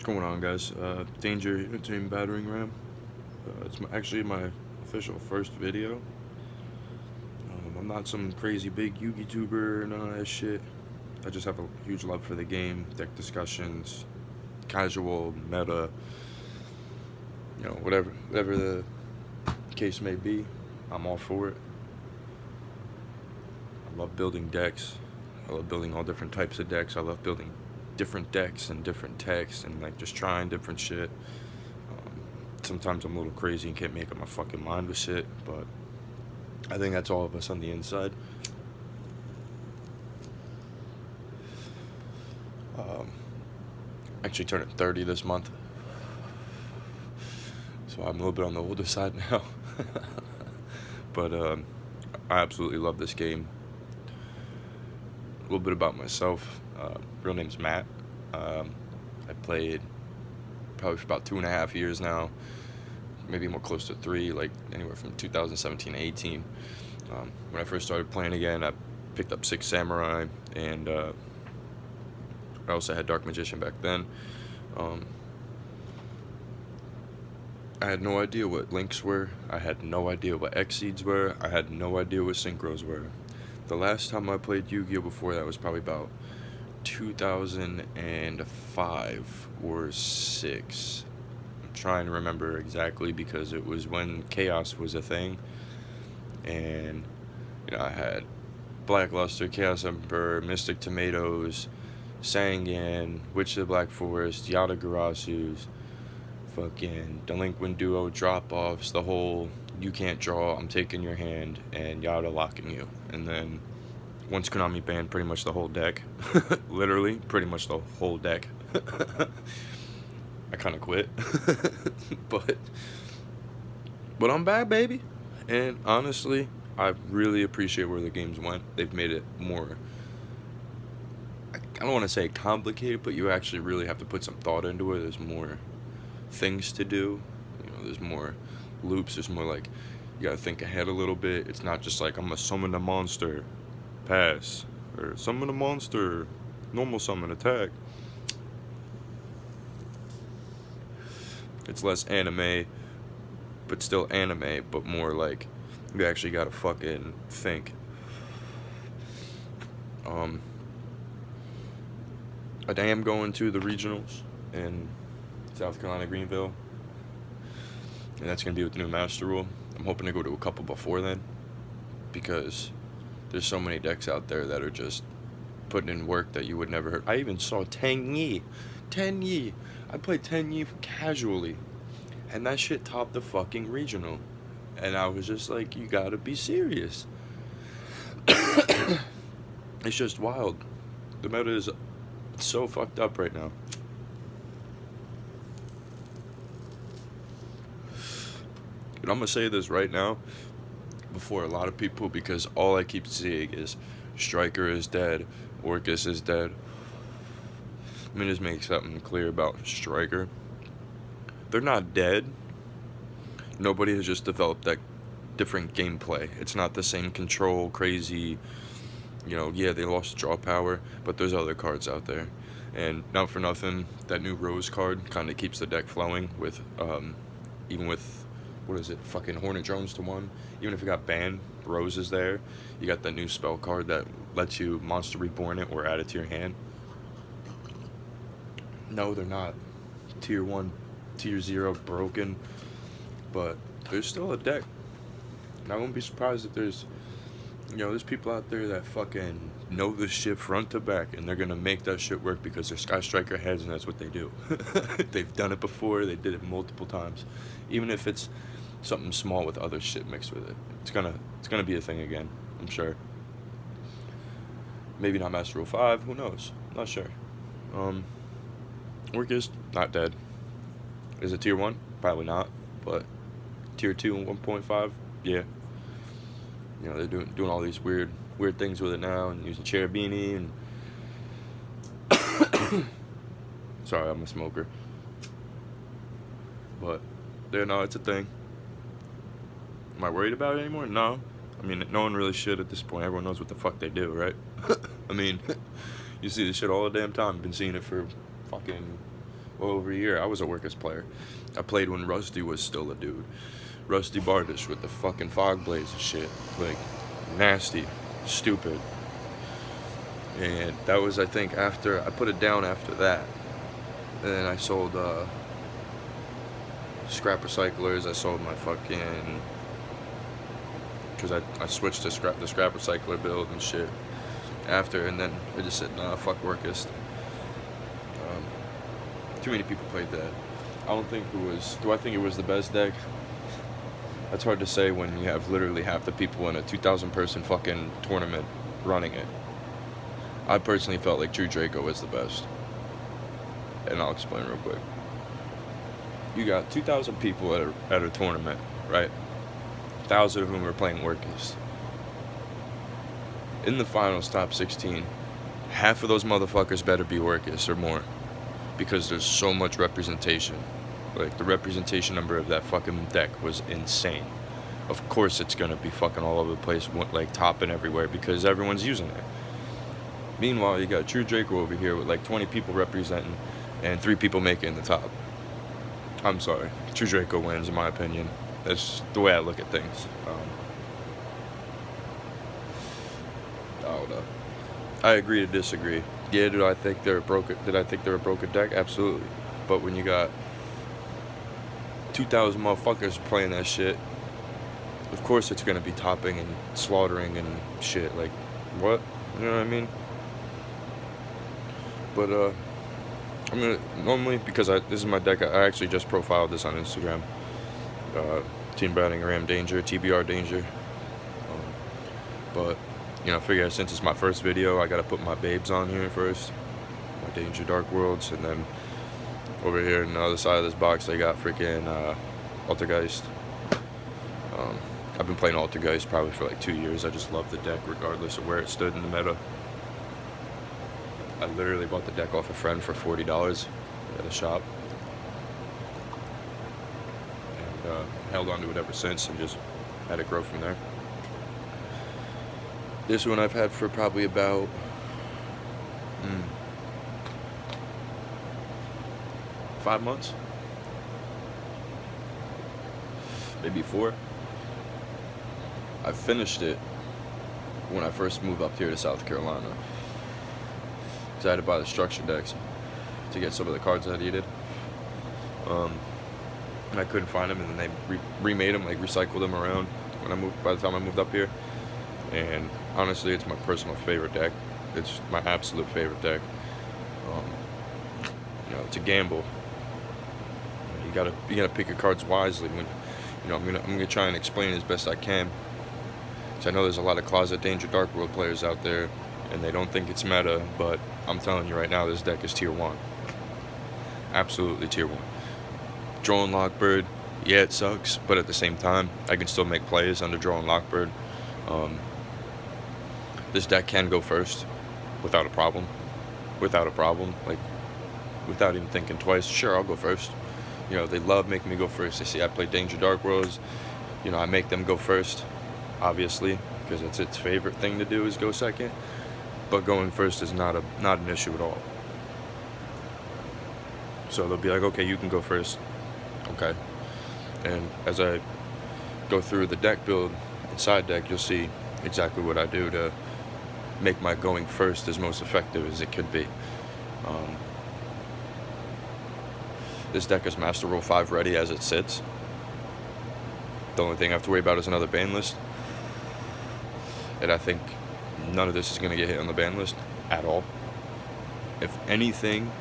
going on, guys? Danger Entertainment Battering Ram. Actually my official first video. I'm not some crazy big YouTuber, none of that shit. I just have a huge love for the game, deck discussions, casual, meta, whatever the case may be, I'm all for it. I love building decks. I love building all different types of decks. I love building different decks and different techs and like just trying different shit. Sometimes I'm a little crazy and can't make up my fucking mind with shit, but I think that's all of us on the inside. Actually turning 30 this month, so I'm a little bit on the older side now. But I absolutely love this game. A little bit about myself. Real name's Matt. I played probably for about 2.5 years now, maybe more close to 3, like anywhere from 2017 to 18. When I first started playing again, I picked up Six Samurai, and I also had Dark Magician back then. I had no idea what links were. I had no idea what Xseeds were. I had no idea what synchros were. The last time I played Yu-Gi-Oh! Before that was probably about 2005 or 6. I'm trying to remember exactly because it was when Chaos was a thing. And, I had Blackluster, Chaos Emperor, Mystic Tomatoes, Sangan, Witch of the Black Forest, Yada Garasus, fucking Delinquent Duo, drop-offs, the whole you can't draw, I'm taking your hand, and Yada locking you. And then once Konami banned pretty much the whole deck, literally, pretty much the whole deck, I kind of quit. but I'm back, baby. And honestly, I really appreciate where the games went. They've made it more, I don't want to say complicated, but you actually really have to put some thought into it. There's more things to do. There's more loops. There's more like, you gotta think ahead a little bit. It's not just like, I'm gonna summon a monster, pass, or summon a monster, normal summon, attack. It's less anime, but still anime, but more like, you actually gotta fucking think. I am going to the regionals in South Carolina, Greenville, and that's gonna be with the new Master Rule. I'm hoping to go to a couple before then, because there's so many decks out there that are just putting in work that you would never heard. I even saw Tang Yi. I played Tang Yi casually, and that shit topped the fucking regional. And I was just like, you gotta be serious. It's just wild. The meta is so fucked up right now. And I'm gonna say this right now before a lot of people, because all I keep seeing is Striker is dead, Orcus is dead. Let me just make something clear about Striker. They're not dead. Nobody has just developed that different gameplay. It's not the same control, crazy, yeah, they lost draw power, but there's other cards out there. And not for nothing, that new Rose card kind of keeps the deck flowing with, even with, what is it, fucking Hornet Drones to 1. Even if it got banned, Rose is there. You got that new spell card that lets you Monster Reborn it or add it to your hand. No, they're not tier 1, tier 0 broken, but there's still a deck. And I wouldn't be surprised if there's people out there that fucking know this shit front to back, and they're gonna make that shit work because they're Sky Striker heads, and that's what they do. They've done it before. They did it multiple times. Even if it's something small with other shit mixed with it, it's gonna be a thing again, I'm sure. Maybe not Master Rule 5, who knows? Not sure. Orcus, not dead. Is it tier 1? Probably not, but tier 2 and 1.5, yeah. They're doing all these weird things with it now, and using Cherubini, and sorry, I'm a smoker. But it's a thing. Am I worried about it anymore? No. I mean, no one really should at this point. Everyone knows what the fuck they do, right? I mean, you see this shit all the damn time. I've been seeing it for fucking well over a year. I was a workers player. I played when Rusty was still a dude. Rusty Bardish with the fucking fog blades and shit. Like, nasty, stupid. And that was, I think, after, I put it down after that. And then I sold, scrap recyclers. I sold my fucking, because I switched to the scrap recycler build and shit after, and then I just said, nah, fuck Workist. Too many people played that. I don't think it was, do I think it was the best deck? That's hard to say when you have literally half the people in a 2,000 person fucking tournament running it. I personally felt like True Draco was the best. And I'll explain real quick. You got 2,000 people at a tournament, right? 1,000 of whom are playing Workist. In the finals, top 16, half of those motherfuckers better be Workist or more. Because there's so much representation. Like, the representation number of that fucking deck was insane. Of course it's gonna be fucking all over the place, like topping everywhere, because everyone's using it. Meanwhile, you got True Draco over here with like 20 people representing and 3 people making the top. I'm sorry. True Draco wins, in my opinion. That's the way I look at things. I don't know. I agree to disagree. Yeah, did I think they're a broken deck? Absolutely. But when you got 2,000 motherfuckers playing that shit, of course it's gonna be topping and slaughtering and shit. Like, what? You know what I mean? But I'm gonna normally, because this is my deck. I actually just profiled this on Instagram. Team Batting Ram Danger, TBR Danger. But you know, I figure since it's my first video, I gotta put my babes on here first, my Danger Dark Worlds, and then over here on the other side of this box, I got freaking Altergeist. I've been playing Altergeist probably for like 2 years. I just love the deck regardless of where it stood in the meta. I literally bought the deck off a friend for $40 at a shop. And held on to it ever since and just had it grow from there. This one I've had for probably about 5 months. Maybe 4. I finished it when I first moved up here to South Carolina. Because I had to buy the structure decks to get some of the cards I needed. And I couldn't find them, and then they remade them, like recycled them around by the time I moved up here. And honestly, it's my personal favorite deck. It's my absolute favorite deck. You know, it's a gamble. You gotta pick your cards wisely. When, you know, I'm gonna try and explain it as best I can. So I know there's a lot of Closet Danger Dark World players out there, and they don't think it's meta, but I'm telling you right now, this deck is tier 1. Absolutely tier 1. Drawing Lockbird, yeah, it sucks, but at the same time, I can still make plays under Drawing Lockbird. This deck can go first without a problem. Like, without even thinking twice. Sure, I'll go first. You know, they love making me go first. They see I play Danger Dark Worlds. You know, I make them go first, obviously, because it's its favorite thing to do is go second. But going first is not an issue at all. So they'll be like, okay, you can go first. Okay. And as I go through the deck build and side deck, you'll see exactly what I do to make my going first as most effective as it could be. This deck is Master Rule 5 ready as it sits. The only thing I have to worry about is another ban list. And I think none of this is going to get hit on the ban list at all. If anything,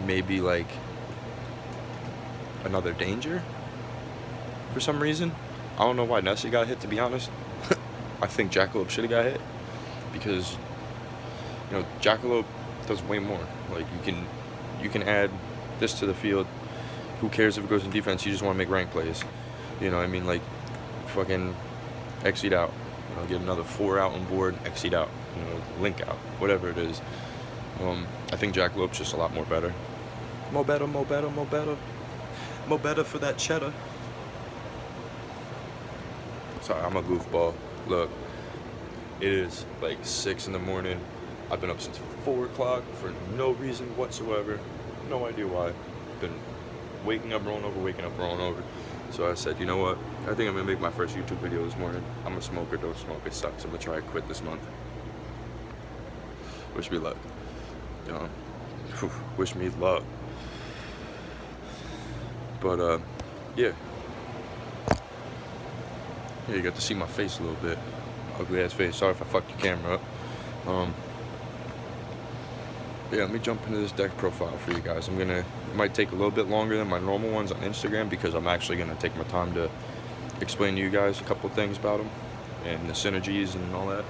maybe like another Danger for some reason. I don't know why Nessie got hit, to be honest. I think Jackalope should have got hit because, you know, Jackalope does way more. Like, you can add this to the field. Who cares if it goes in defense? You just want to make rank plays. You know what I mean? Like, fucking exceed out. You know, get another 4 out on board, exceed out. You know, link out, whatever it is. I think Jackalope's just a lot more better. More better for that cheddar. Sorry, I'm a goofball. Look, it is like 6 in the morning. I've been up since 4 o'clock for no reason whatsoever. No idea why. Been waking up, rolling over, waking up, rolling over. So I said, you know what? I think I'm gonna make my first YouTube video this morning. I'm a smoker, don't smoke. It sucks. I'm gonna try to quit this month. Wish me luck. Wish me luck. But yeah. Yeah, you got to see my face a little bit. Ugly ass face. Sorry if I fucked your camera up. Yeah, let me jump into this deck profile for you guys. It might take a little bit longer than my normal ones on Instagram because I'm actually gonna take my time to explain to you guys a couple things about them and the synergies and all that.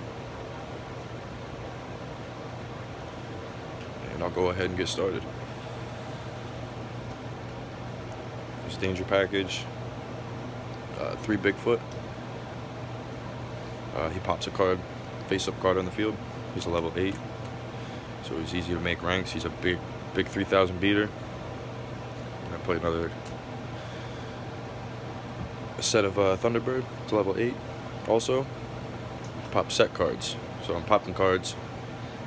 And I'll go ahead and get started. This Danger package, 3 Bigfoot. He pops a card, face-up card on the field. He's a level 8, so he's easy to make ranks. He's a big 3,000 beater. And I play a set of Thunderbird. It's level 8. Also, pop set cards. So I'm popping cards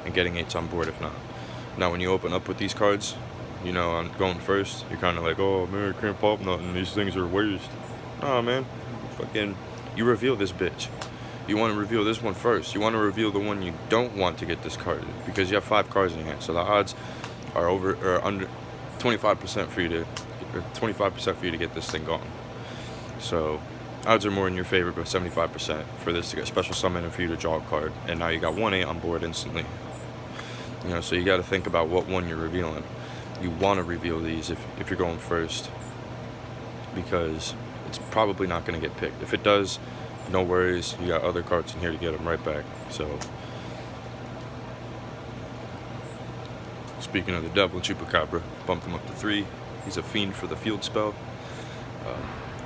and getting 8s on board if not. Now, when you open up with these cards, you know, I'm going first. You're kind of like, oh man, I can't pop nothing. These things are waste. Nah, man, you reveal this bitch. You want to reveal this one first. You want to reveal the one you don't want to get discarded because you have 5 cards in your hand. So the odds are under 25% for you to 25% for you to get this thing gone. So odds are more in your favor, but 75% for this to get special summon and for you to draw a card. And now you got 1/8 on board instantly. You know, so you got to think about what one you're revealing. You want to reveal these if you're going first because it's probably not going to get picked. If it does, no worries, you got other cards in here to get them right back. So, speaking of the devil, Chupacabra, bumped him up to 3. He's a fiend for the field spell.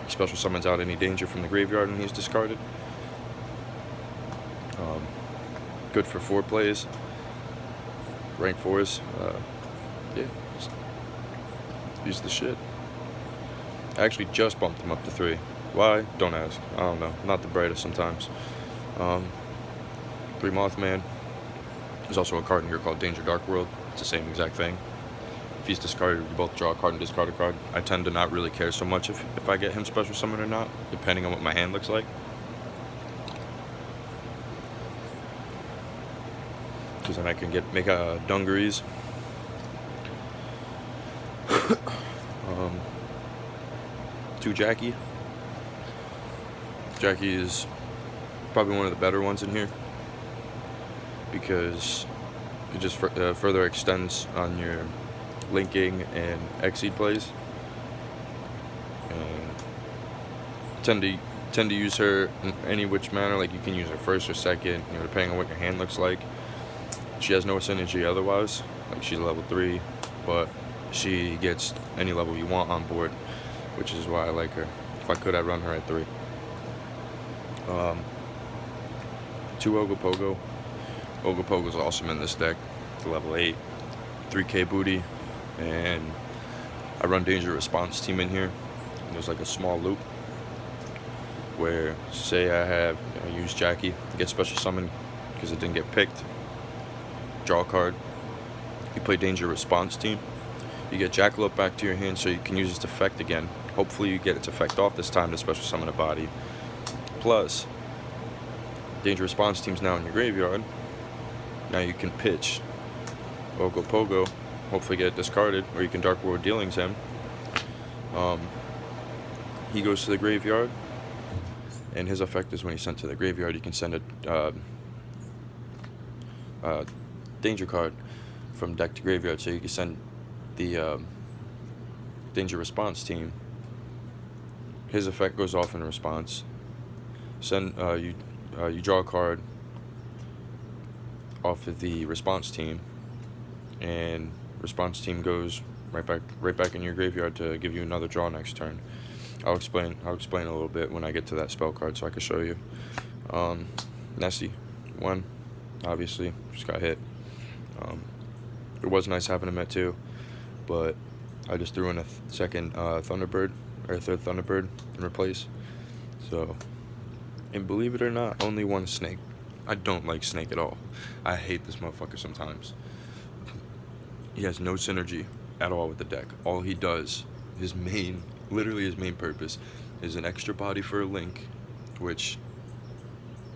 He special summons out any danger from the graveyard and he's discarded. Good for 4 plays. Rank 4s. Yeah, he's the shit. I actually just bumped him up to 3. Why? Don't ask. I don't know. Not the brightest sometimes. 3 Mothman. There's also a card in here called Danger Dark World. It's the same exact thing. If he's discarded, you both draw a card and discard a card. I tend to not really care so much if I get him special summon or not, depending on what my hand looks like. Because then I can make dungarees. 2 Jackie. Jackie is probably one of the better ones in here because it just further extends on your linking and Exceed plays. And tend to use her in any which manner. Like you can use her first or second, you know, depending on what your hand looks like. She has no synergy otherwise. Like she's a level 3, but she gets any level you want on board, which is why I like her. If I could, I'd run her at 3. 2 Ogopogo. Ogopogo's awesome in this deck. It's level 8, 3k booty, and I run Danger Response Team in here. And there's like a small loop where, say I use Jackie, get special summon because it didn't get picked, draw a card. You play Danger Response Team. You get Jackalope back to your hand so you can use its effect again. Hopefully you get its effect off this time to special summon a body. Plus, Danger Response Team's now in your graveyard. Now you can pitch Ogopogo, hopefully get it discarded, or you can Dark World Dealings him. He goes to the graveyard, and his effect is when he's sent to the graveyard, you can send a danger card from deck to graveyard. So you can send the Danger Response Team. His effect goes off in response. You draw a card off of the Response Team, and Response Team goes right back in your graveyard to give you another draw next turn. I'll explain a little bit when I get to that spell card, so I can show you. Nessie, 1, obviously just got hit. It was nice having him at 2, but I just threw in a second Thunderbird, or third Thunderbird in replace. So, and believe it or not, only 1 Snake. I don't like Snake at all. I hate this motherfucker sometimes. He has no synergy, at all with the deck. All he does, literally his main purpose, is an extra body for a link, which,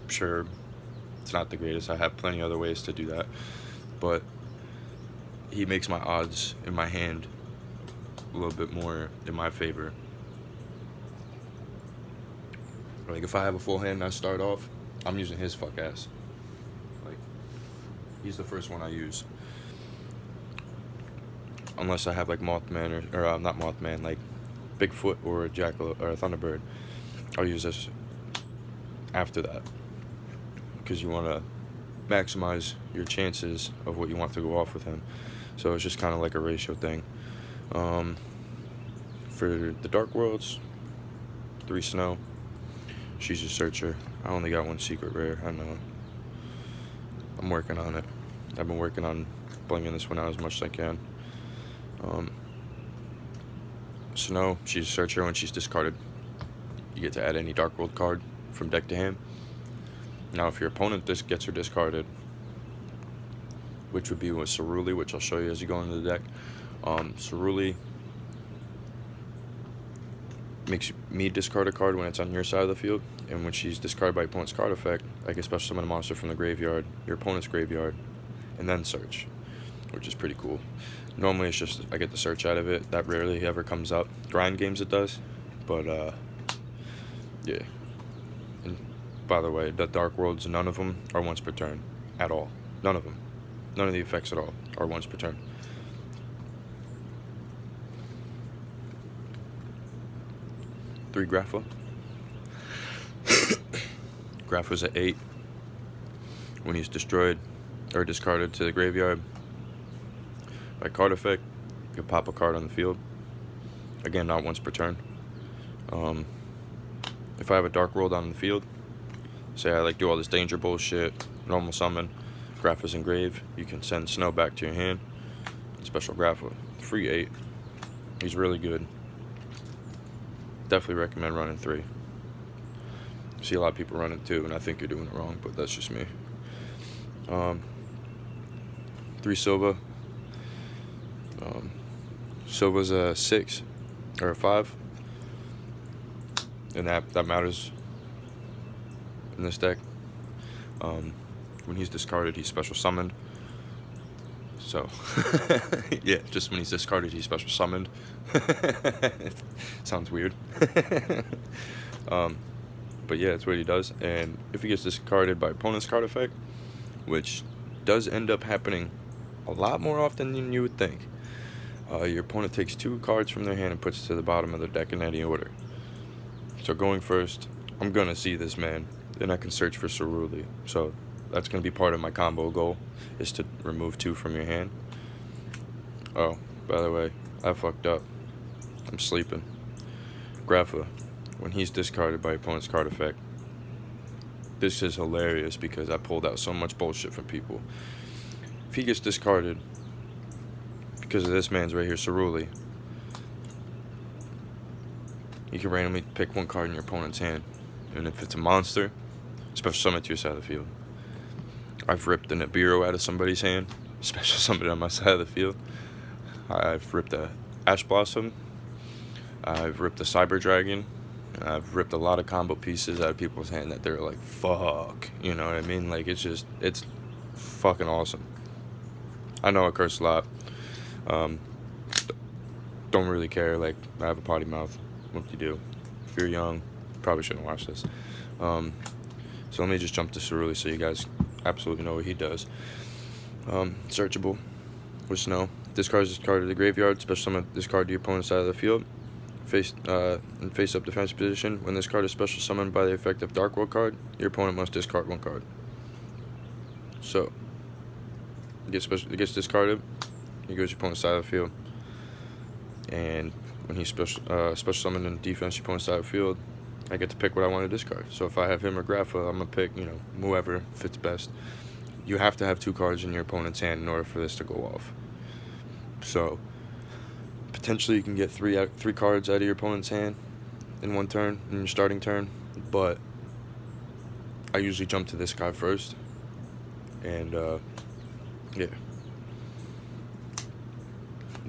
sure, it's not the greatest. I have plenty other ways to do that, but he makes my odds in my hand a little bit more in my favor. Like, if I have a full hand and I start off, I'm using his fuck ass. Like, he's the first one I use. Unless I have, like, Mothman, or not Mothman, like, Bigfoot or a Jackal or a Thunderbird. I'll use this after that. Because you want to maximize your chances of what you want to go off with him. So it's just kind of like a ratio thing. For the Dark Worlds, 3 Snow. She's a searcher. I only got 1 secret rare. I know. I'm working on it. I've been working on blinging this one out as much as I can. Snow, she's a searcher. When she's discarded, you get to add any Dark World card from deck to hand. Now, if your opponent gets her discarded, which would be with Ceruli, which I'll show you as you go into the deck. Ceruli makes me discard a card when it's on your side of the field, and when she's discarded by opponent's card effect, I can special summon a monster from the graveyard, your opponent's graveyard, and then search, which is pretty cool. Normally it's just I get the search out of it. That rarely ever comes up. Grind games it does, but yeah. And by the way, the Dark Worlds, none of them are once per turn at all. None of them. None of the effects at all are once per turn. Three Grapha. Grapha's at 8. When he's destroyed or discarded to the graveyard by card effect, you pop a card on the field. Again, not once per turn. If I have a Dark World on the field, say I like do all this danger bullshit, normal summon, Grapha's engrave, you can send Snow back to your hand. Special Grapha, free 8. He's really good. Definitely recommend running 3. See a lot of people running 2, and I think you're doing it wrong, but that's just me. 3 Silva. Silva's a 6 or a 5, and that matters in this deck. When he's discarded, he's special summoned. So, yeah, just when he's discarded, he's special summoned. Sounds weird. But yeah, that's what he does. And if he gets discarded by opponent's card effect, which does end up happening a lot more often than you would think, your opponent takes 2 cards from their hand and puts it to the bottom of their deck in any order. So going first, I'm going to see this man. Then I can search for Ceruli. So that's going to be part of my combo goal, is to remove 2 from your hand. Oh, by the way, I fucked up. I'm sleeping. Grapha, when he's discarded by opponent's card effect. This is hilarious because I pulled out so much bullshit from people. If he gets discarded because of this man's right here, Ceruli, you can randomly pick 1 card in your opponent's hand. And if it's a monster, special summon it to your side of the field. I've ripped a Nibiru out of somebody's hand, special summon it on my side of the field. I've ripped a Ash Blossom. I've ripped a Cyber Dragon. I've ripped a lot of combo pieces out of people's hand that they're like, fuck. You know what I mean? Like, it's fucking awesome. I know I curse a lot. Don't really care. Like, I have a potty mouth. What do you do? If you're young, probably shouldn't watch this. So let me just jump to Ceruli so you guys absolutely know what he does. Searchable with Snow. Discard this card to the graveyard. Special summon this card to your opponent's side of the field. In face-up defense position. When this card is special summoned by the effect of Dark World card, your opponent must discard 1 card. So, it gets discarded. He goes to your opponent's side of the field. And when he's special summoned in defense, your opponent's side of the field, I get to pick what I want to discard. So if I have him or Grapha, I'm going to pick, whoever fits best. You have to have 2 cards in your opponent's hand in order for this to go off. So, potentially you can get 3 cards out of your opponent's hand in 1 turn, in your starting turn. But I usually jump to this guy first. And, yeah.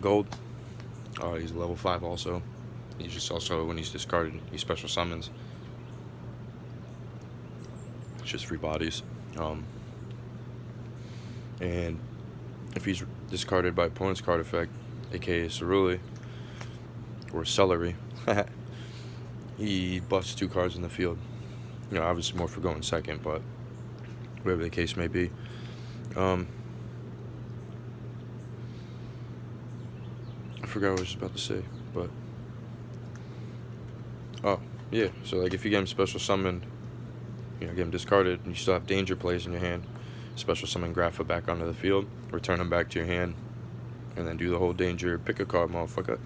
Gold. He's level 5 also. He's just also, when he's discarded, he special summons. It's just free bodies. And if he's discarded by opponent's card effect, aka Cerulei, or Celery, he buffs 2 cards in the field. Obviously more for going second, but whatever the case may be. I forgot what I was about to say, but oh yeah. So like if you get him special summoned, get him discarded, and you still have danger plays in your hand, special summon Grapha back onto the field, return him back to your hand, and then do the whole danger pick a card, motherfucker.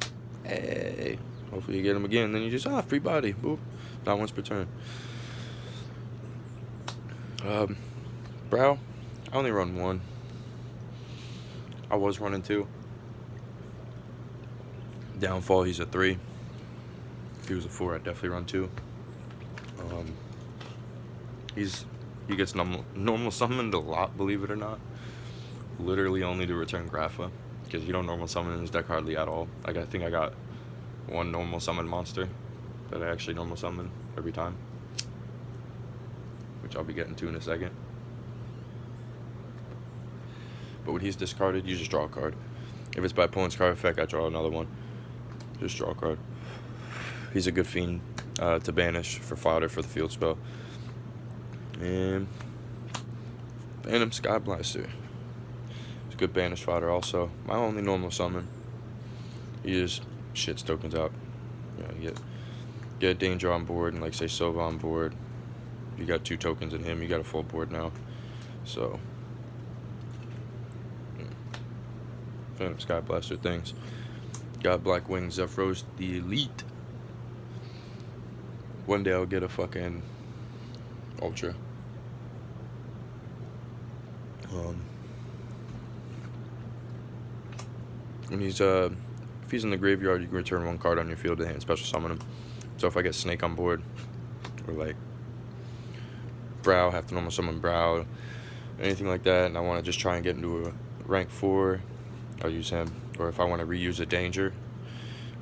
Hey, hopefully you get him again. Then you just free body, boop. Not once per turn. Brow, I only run 1. I was running 2. Downfall, he's a 3. If he was a 4, I'd definitely run 2. He gets normal summoned a lot, believe it or not. Literally only to return Grapha, because you don't normal summon in his deck hardly at all. I think I got 1 normal summon monster that I actually normal summon every time, which I'll be getting to in a second. But when he's discarded, you just draw a card. If it's by opponent's card effect, I draw another one. Just draw a card. He's a good fiend to banish for fodder for the field spell. And Phantom Sky Blaster. It's good banish fodder also. My only normal summon. He just shits tokens out. You get danger on board, and like say Sova on board. You got 2 tokens in him, you got a full board now. So Phantom Sky Blaster things. Got Blackwing Zephyros the Elite. One day I'll get a fucking Ultra. When he's if he's in the graveyard, you can return 1 card on your field to hand, special summon him. So if I get Snake on board, or like Brow, have to normal summon Brow, anything like that, and I want to just try and get into a rank 4, I'll use him. Or if I want to reuse a danger,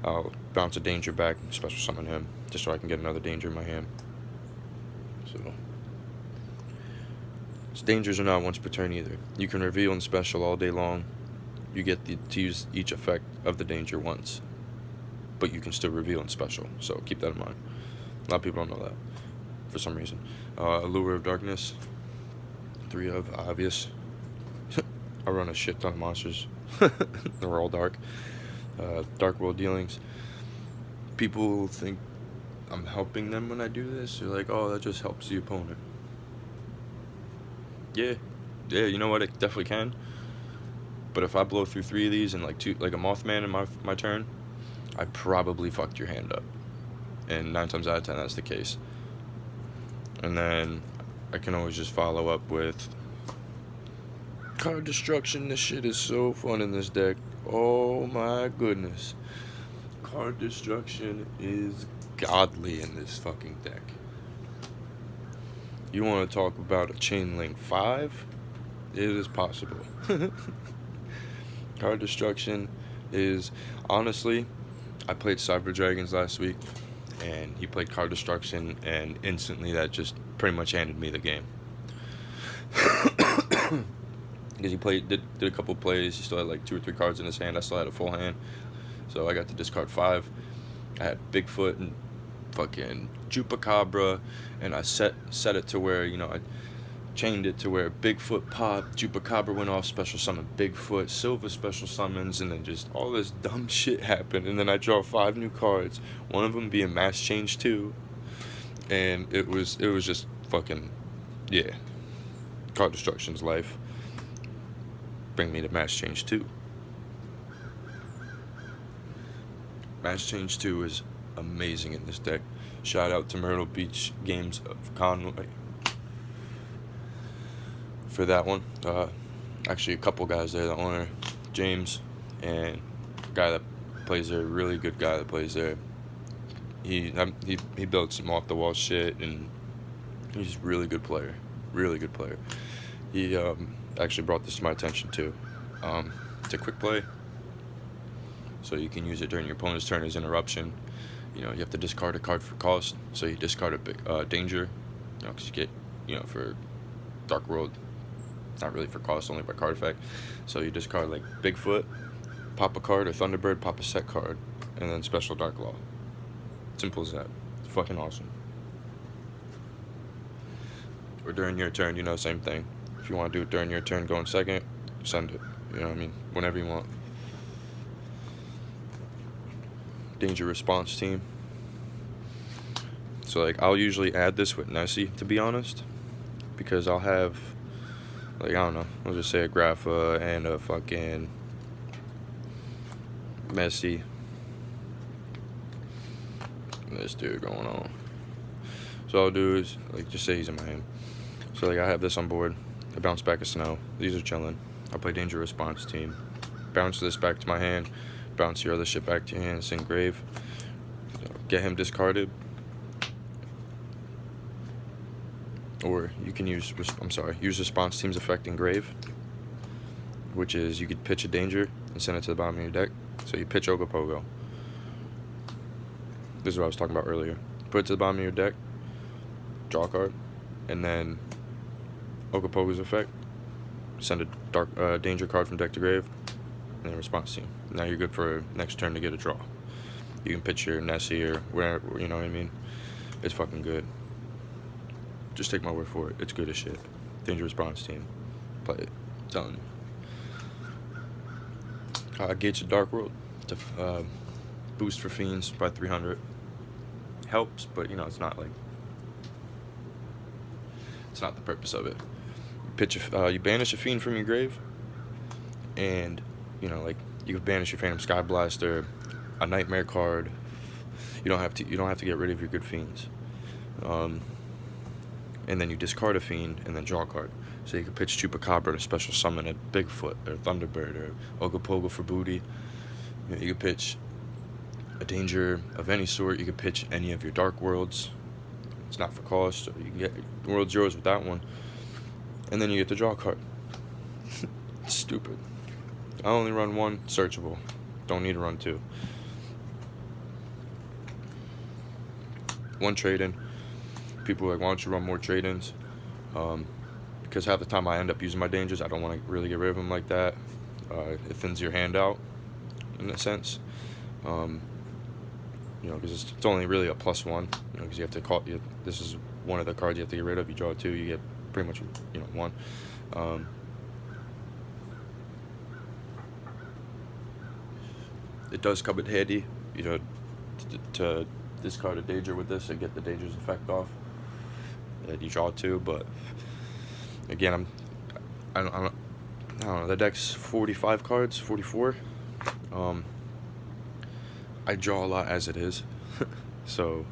I'll bounce a danger back and special summon him, just so I can get another danger in my hand. So dangers are not once per turn either. You can reveal and special all day long. You get to use each effect of the danger once, but you can still reveal and special, so keep that in mind. A lot of people don't know that for some reason. Allure of Darkness, 3 of, obvious. I run a shit ton of monsters. They're all dark. Dark World Dealings. People think I'm helping them when I do this. They're like, oh, that just helps the opponent. Yeah, you know what, it definitely can. But if I blow through 3 of these and like a Mothman in my turn, I probably fucked your hand up. And 9 times out of 10, that's the case. And then I can always just follow up with card destruction. This shit is so fun in this deck. Oh my goodness. Card destruction is godly in this fucking deck. You want to talk about a Chain Link 5? It is possible. Card destruction is, honestly, I played Cyber Dragons last week, and he played card destruction, and instantly that just pretty much handed me the game. Because he did a couple plays, he still had like 2 or 3 cards in his hand. I still had a full hand, so I got to discard 5. I had Bigfoot and fucking Chupacabra, and I set it to where, I chained it to where Bigfoot popped, Chupacabra went off, special summon Bigfoot, Silva special summons, and then just all this dumb shit happened. And then I draw 5 new cards, one of them being Mass Change 2, and it was just fucking, yeah, card destruction's life. Bring me to Mass Change 2. Mass Change 2 is amazing in this deck. Shout out to Myrtle Beach Games of Conway for that one. Actually, a couple guys there, the owner, James, and a guy that plays there, a really good guy that plays there. He built some off the wall shit, and he's a really good player. He actually brought this to my attention too. It's a quick play. so you can use it during your opponent's turn as interruption. You have to discard a card for cost, so you discard a big danger, because you get, for Dark World, not really for cost, only by card effect. So you discard like Bigfoot, pop a card, or Thunderbird, pop a set card, and then special Dark Law. Simple as that. It's fucking awesome. Or during your turn, same thing. If you want to do it during your turn, going second, send it. Whenever you want. Danger response team. So like I'll usually add this with Nessie, to be honest, because I'll have like, I don't know, I'll just say a Grapha and a fucking Messi. This dude going on. So all I'll do is like just say he's in my hand. So like I have this on board. I bounce back a Snow. These are chilling. I'll play Danger Response team. Bounce this back to my hand. Bounce your other shit back to your hand. Send Grave. Get him discarded. Or you can use Response team's effect in Grave, which is you could pitch a danger and send it to the bottom of your deck. So you pitch Ogopogo. This is what I was talking about earlier. Put it to the bottom of your deck, draw a card, and then Ogopogo's effect, send a danger card from deck to grave, and then response team. Now you're good for next turn to get a draw. You can pitch your Nessie or wherever, you know what I mean? It's fucking good. Just take my word for it. It's good as shit. Danger response team. Play it. I'm telling you. Gates of Dark World to boost for fiends by 300. Helps, but it's not like, it's not the purpose of it. You banish a fiend from your grave, and like you could banish your Phantom Sky Blaster, a Nightmare card. You don't have to get rid of your good fiends. And then you discard a fiend and then draw a card. So you could pitch Chupacabra to special summon a Bigfoot or Thunderbird or Ogopogo for booty. You could pitch a danger of any sort. You could pitch any of your Dark Worlds. It's not for cost. So you can get World's yours with that one. And then you get to draw a card. It's stupid. I only run one, searchable. Don't need to run two. One trade-in. People are like, why don't you run more trade-ins? Because half the time I end up using my dangers. I don't want to really get rid of them like that. It thins your hand out, in a sense. Because it's only really a +1. Because you have to call. This is one of the cards you have to get rid of. You draw two, you get pretty much, one. It does come in handy, to discard a danger with this and get the danger's effect off. You draw two, but again, I don't know. The deck's 45 cards, 44. I draw a lot as it is, so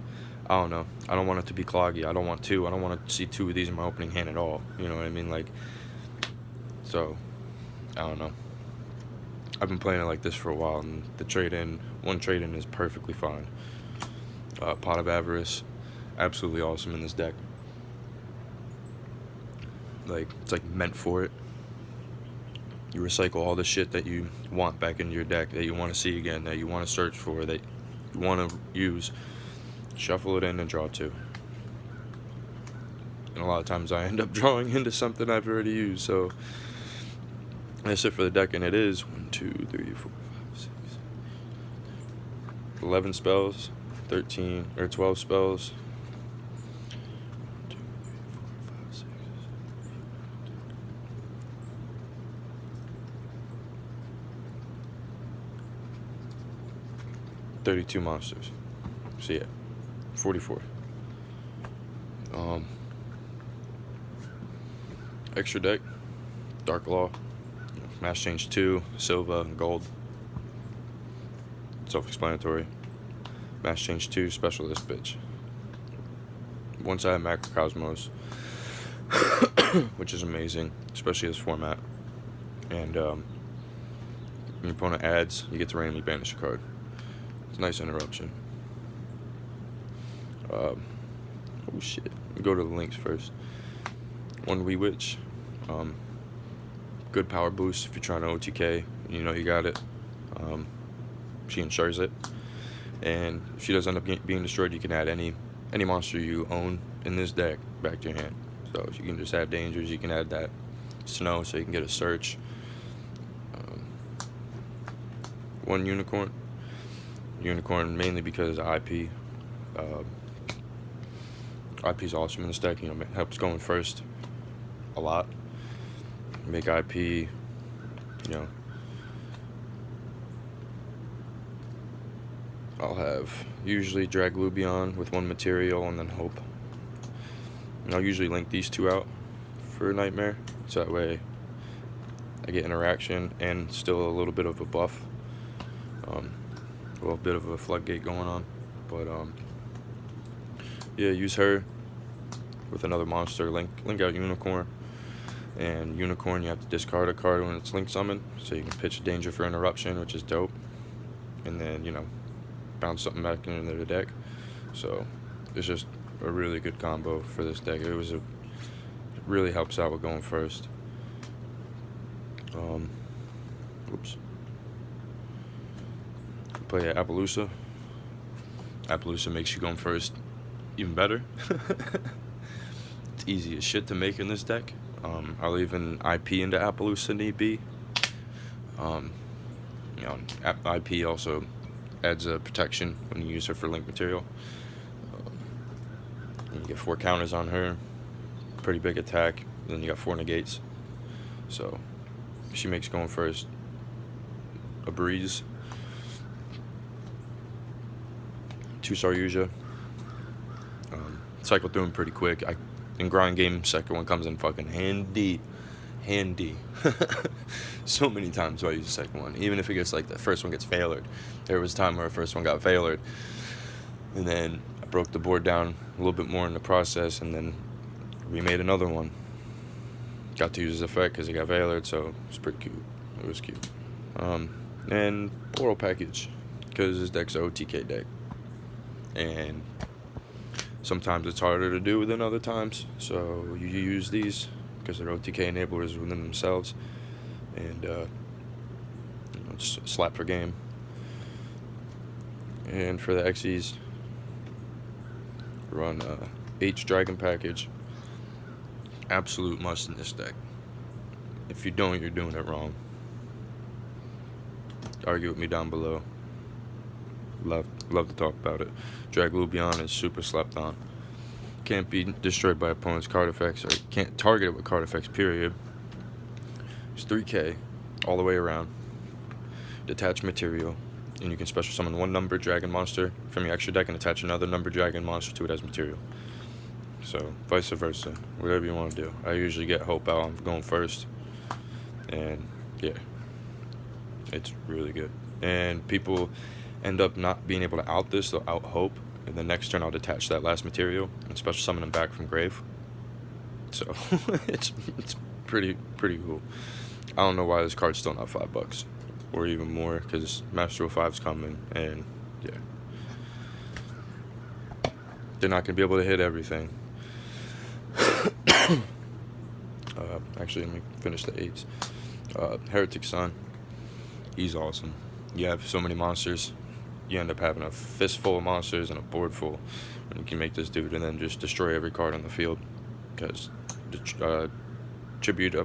I don't know. I don't want it to be cloggy. I don't want two. I don't want to see two of these in my opening hand at all. You know what I mean? Like, so I don't know. I've been playing it like this for a while, and one trade-in is perfectly fine. Pot of Avarice, absolutely awesome in this deck. Like, it's like meant for it. You recycle all the shit that you want back into your deck, that you want to see again, that you want to search for, that you want to use. Shuffle it in and draw two. And a lot of times I end up drawing into something I've already used, so that's it for the deck, and it is 1, 2, 3, 4, 5, 6, 11 spells, 13 or 12 spells. 2, 3, 4, 5, 6, 32 monsters. So yeah, 44. Extra deck, Dark Law, Mass Change 2, Silva, and Gold. Self-explanatory. Mass Change 2, special this bitch. Once I have Macrocosmos, which is amazing, especially this format. And when your opponent adds, you get to randomly banish a card. It's a nice interruption. Oh shit. Go to the links first. One Wee Witch. Good power boost if you're trying to OTK. You got it. she ensures it. And if she does end up being destroyed, you can add any monster you own in this deck back to your hand. So you can just add dangers. You can add that snow, so you can get a search. One unicorn. Unicorn mainly because IP. IP is awesome in this deck. You know, it helps going first a lot. Make IP, you know. I'll have usually drag Lubion with one material and then Hope. And I'll usually link these two out for Nightmare, so that way I get interaction and still a little bit of a buff. A little bit of a floodgate going on. But yeah, use her with another monster. Link out Unicorn. And Unicorn, you have to discard a card when it's link summoned, so you can pitch a danger for interruption, which is dope. And then, you know, bounce something back into the deck. So it's just a really good combo for this deck. It really helps out with going first. Oops. Play Appaloosa. Appaloosa makes you going first even better. It's easy as shit to make in this deck. I'll even IP into Appaloosa need be. You know, IP also adds a protection when you use her for link material. You get 4 counters on her, pretty big attack. Then you got 4 negates. So she makes going first a breeze. 2 Saryuja. Cycle through them pretty quick. In grind game, second one comes in fucking handy. So many times I use the second one, even if it gets like the first one gets failored. There was a time where the first one got failored, and then I broke the board down a little bit more in the process, and then we made another one. Got to use his effect because it got failored, so it was pretty cute. It was cute. And Oral Package, because this deck's an OTK deck, and sometimes it's harder to do than other times, so you use these because they're OTK enablers within themselves, and you know, just slap for game. And for the Xyz, run H Dragon Package. Absolute must in this deck. If you don't, you're doing it wrong. Argue with me down below. Love to talk about it. Drag Lubion is super slept on. Can't be destroyed by opponent's card effects, or can't target it with card effects, period. It's 3k all the way around. Detach material, and you can special summon 1 number dragon monster from your extra deck and attach another number dragon monster to it as material. So vice versa, whatever you want to do. I usually get Hope out. I'm going first, and yeah, it's really good. And people end up not being able to out this, they'll out Hope, and the next turn I'll detach that last material and special summon them back from grave. So it's pretty cool. I don't know why this card's still not $5 or even more, because Master 05's coming, and yeah, they're not gonna be able to hit everything. Actually, let me finish the 8s. Heretic Sun, he's awesome. You have so many monsters, you end up having a fistful of monsters and a board full when you can make this dude, and then just destroy every card on the field, because tribute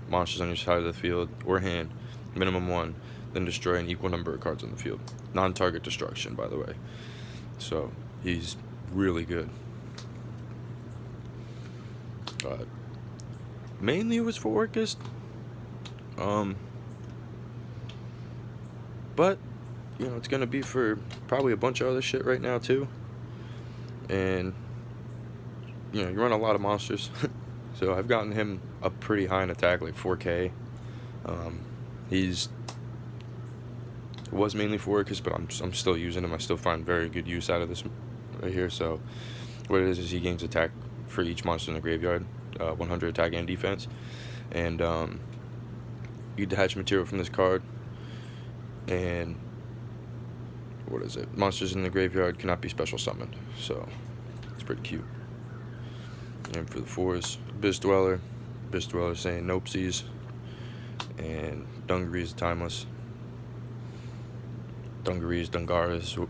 monsters on your side of the field or hand, minimum 1, then destroy an equal number of cards on the field. Non-target destruction, by the way. So he's really good. Mainly it was for Orcust, but you know, it's gonna be for probably a bunch of other shit right now too. And you know, you run a lot of monsters. So I've gotten him up pretty high in attack, like 4k. It was mainly for Orcust, but I'm still using him. I still find very good use out of this right here. So what it is he gains attack for each monster in the graveyard, 100 attack and defense, and you detach material from this card, and what is it? Monsters in the graveyard cannot be special summoned. So it's pretty cute. And for the 4s, Abyss Dweller saying Nopesies, and Dungaree's Timeless. Dungarees, Dungaras,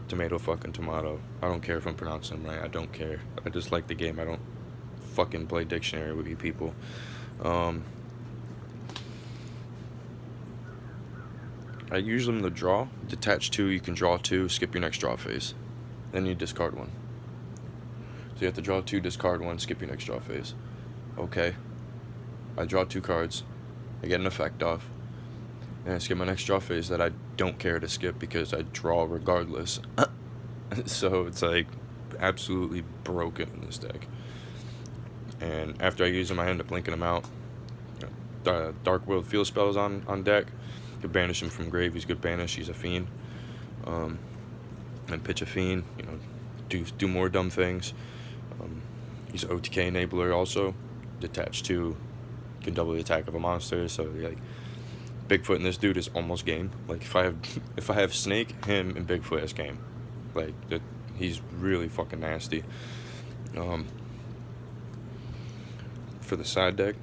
tomato fucking tomato. I don't care if I'm pronouncing them right. I don't care. I just like the game. I don't fucking play dictionary with you people. I use them to draw. Detach 2, you can draw 2, skip your next draw phase. Then you discard 1. So you have to draw 2, discard 1, skip your next draw phase. Okay. I draw 2 cards. I get an effect off. And I skip my next draw phase that I don't care to skip because I draw regardless. So it's like absolutely broken in this deck. And after I use them, I end up linking them out. Dark World Field Spells on deck. Could banish him from grave. He's good banish. He's a fiend. And pitch a fiend. You know, do more dumb things. He's an OTK enabler also. Detach 2, can double the attack of a monster. So like, Bigfoot and this dude is almost game. Like if I have Snake, him and Bigfoot is game. Like he's really fucking nasty. For the side deck,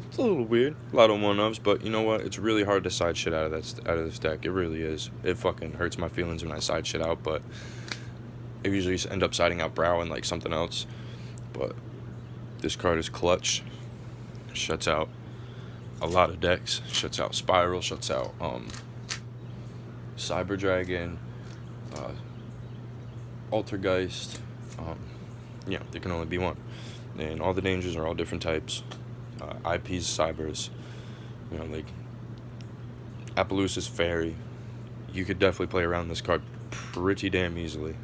it's a little weird. A lot of 1-ups, but you know what? It's really hard to side shit out of this deck. It really is. It fucking hurts my feelings when I side shit out, but I usually just end up siding out Brow and like something else. But this card is clutch. Shuts out a lot of decks. Shuts out Spiral. Shuts out Cyber Dragon, Altergeist. Yeah, there can only be one. And all the dangers are all different types. IPs, Cybers, you know, like Appaloosa's Fairy. You could definitely play around this card pretty damn easily.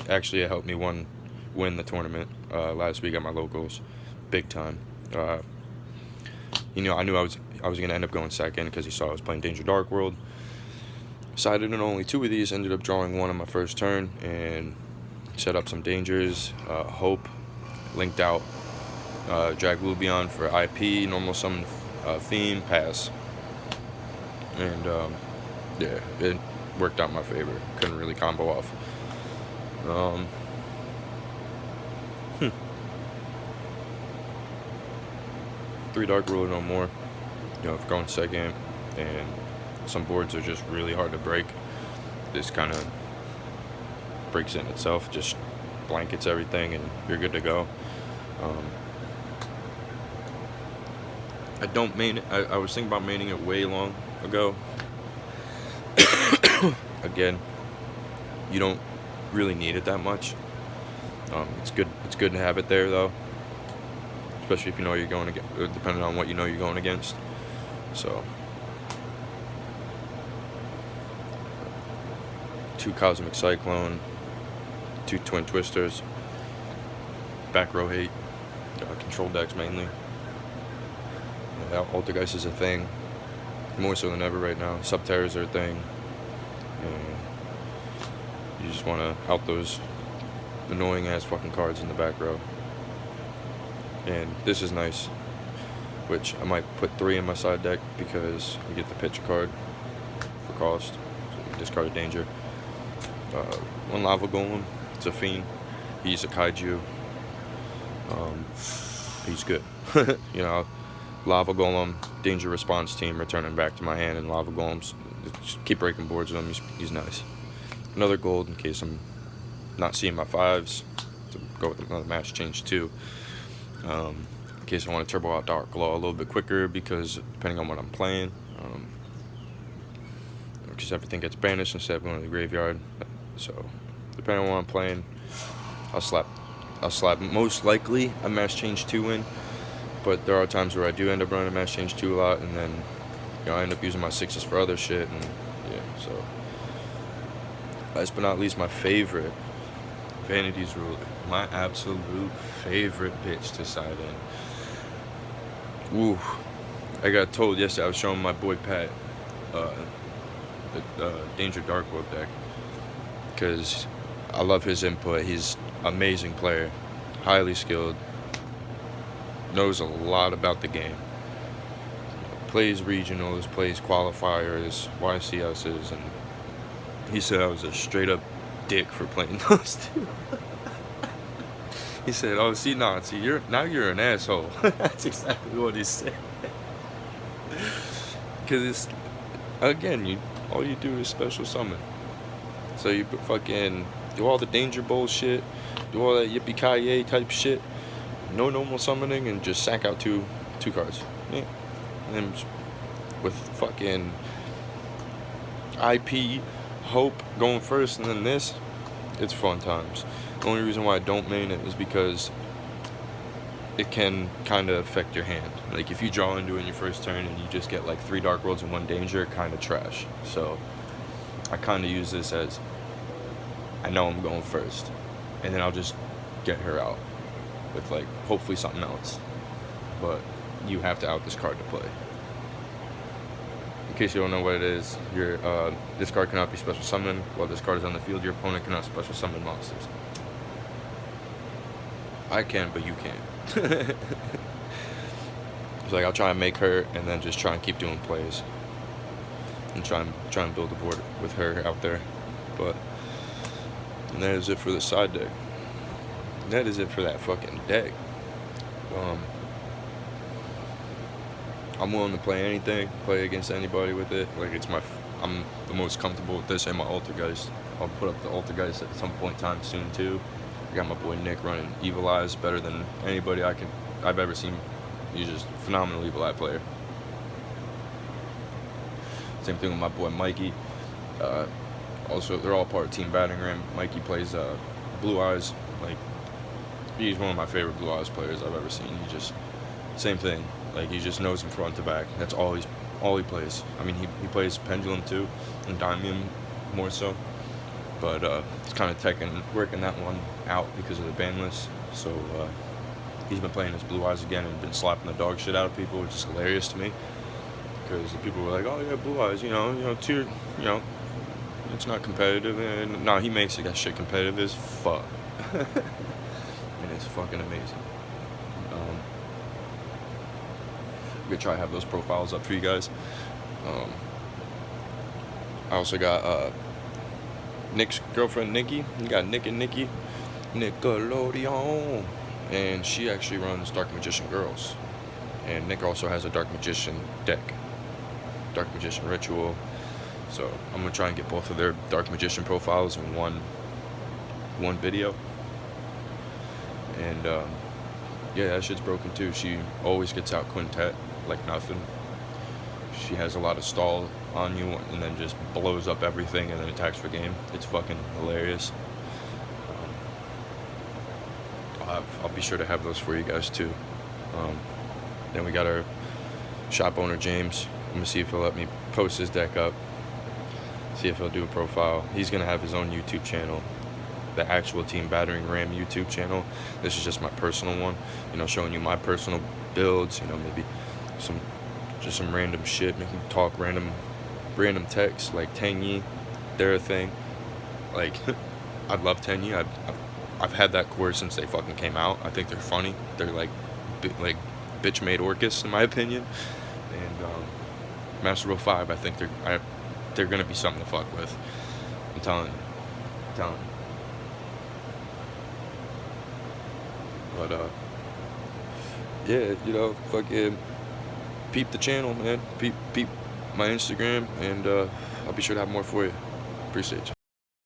Actually, it helped me win the tournament last week at my locals, big time. You know, I knew I was gonna end up going second because he saw I was playing Danger Dark World. Sided in only 2 of these, ended up drawing 1 on my first turn, and set up some dangers. Hope, linked out Drag Lubion for IP, normal summon theme, pass. And yeah, it worked out in my favor. Couldn't really combo off. 3 Dark Ruler no more. You know, if going second and some boards are just really hard to break, this kind of breaks in itself, just blankets everything and you're good to go. I don't main it. I was thinking about maining it way long ago. Again, you don't really need it that much. It's good to have it there though, especially if you know you're going against, depending on what you know you're going against. So 2 Cosmic Cyclone, 2 Twin Twisters, back row hate, control decks mainly. Altergeist is a thing, more so than ever right now. Subterrors are a thing, and you just want to out those annoying ass fucking cards in the back row. And this is nice, which I might put 3 in my side deck because you get the pitch card for cost, so you can discard a danger. 1 Lava Golem, it's a fiend. He's a kaiju. He's good. You know, Lava Golem, danger response team, returning back to my hand, and Lava Golems, just keep breaking boards with him. He's nice. Another gold in case I'm not seeing my 5s, to go with another Mass Change 2. In case I want to turbo out Dark Claw a little bit quicker, because depending on what I'm playing, because everything gets banished instead of going to the graveyard. So depending on what I'm playing, I'll slap most likely a Mass Change 2 in. But there are times where I do end up running Mass Change 2 a lot, and then I end up using my 6s for other shit, and yeah, so. Last but not least, my favorite, Vanity's Ruler. My absolute favorite bitch to side in. Ooh, I got told yesterday, I was showing my boy Pat the Danger Dark World deck, because I love his input. He's an amazing player, highly skilled, knows a lot about the game, plays regionals, plays qualifiers, YCSs, and he said I was a straight up dick for playing those 2. He said, "Oh, see, you're an asshole." That's exactly what he said. Because again, all you do is special summon. So you fucking do all the danger bullshit, do all that yippee-ki-yay type shit, no normal summoning, and just sack out two cards. Yeah. And then with fucking IP, Hope going first, and then this, it's fun times. The only reason why I don't main it is because it can kind of affect your hand. Like, if you draw into it in your first turn and you just get like 3 Dark Worlds and 1 Danger, kind of trash. So I kind of use this as, I know I'm going first, and then I'll just get her out with like hopefully something else. But you have to out this card to play. In case you don't know what it is, this card cannot be special summoned. While this card is on the field, your opponent cannot special summon monsters. I can, but you can't. It's like I'll try and make her, and then just try and keep doing plays, and try and build a board with her out there. And that is it for the side deck. That is it for that fucking deck. I'm willing to play anything, play against anybody with it. Like, I'm the most comfortable with this and my Altergeist. I'll put up the Altergeist at some point in time soon too. I got my boy Nick running Evil Eyes, better than anybody I've ever seen. He's just a phenomenal Evil Eye player. Same thing with my boy Mikey. Also, they're all part of Team Battering Ram. Mikey plays Blue Eyes. Like, he's one of my favorite Blue Eyes players I've ever seen. He just, same thing. Like, he just knows him front to back. That's all he plays. I mean, he plays Pendulum too, and Daimium more so. But he's kind of working that one out because of the ban list. So he's been playing his Blue Eyes again and been slapping the dog shit out of people, which is hilarious to me. Because the people were like, "Oh yeah, Blue Eyes, tier, it's not competitive." And no, he makes that shit competitive as fuck, and it's fucking amazing. I'm gonna try to have those profiles up for you guys. I also got Nick's girlfriend Nikki. You got Nick and Nikki, Nickelodeon, and she actually runs Dark Magician Girls. And Nick also has a Dark Magician deck, Dark Magician Ritual. So I'm gonna try and get both of their Dark Magician profiles in one video. And yeah, that shit's broken too. She always gets out Quintet like nothing. She has a lot of stall on you and then just blows up everything and then attacks for game. It's fucking hilarious. I'll be sure to have those for you guys too. Then we got our shop owner James. I'm gonna see if he'll let me post his deck up. See if he'll do a profile. He's gonna have his own YouTube channel, the actual Team Battering Ram YouTube channel. This is just my personal one, showing you my personal builds, maybe some random shit, making talk random text, like Tenyi, they're a thing. Like, I love Tenyi. I've had that core since they fucking came out. I think they're funny. They're like bitch-made Orcus, in my opinion. And Master Rule 5, I think they're gonna be something to fuck with. I'm telling you. But yeah, fucking peep the channel, man. Peep my Instagram, and I'll be sure to have more for you. Appreciate you.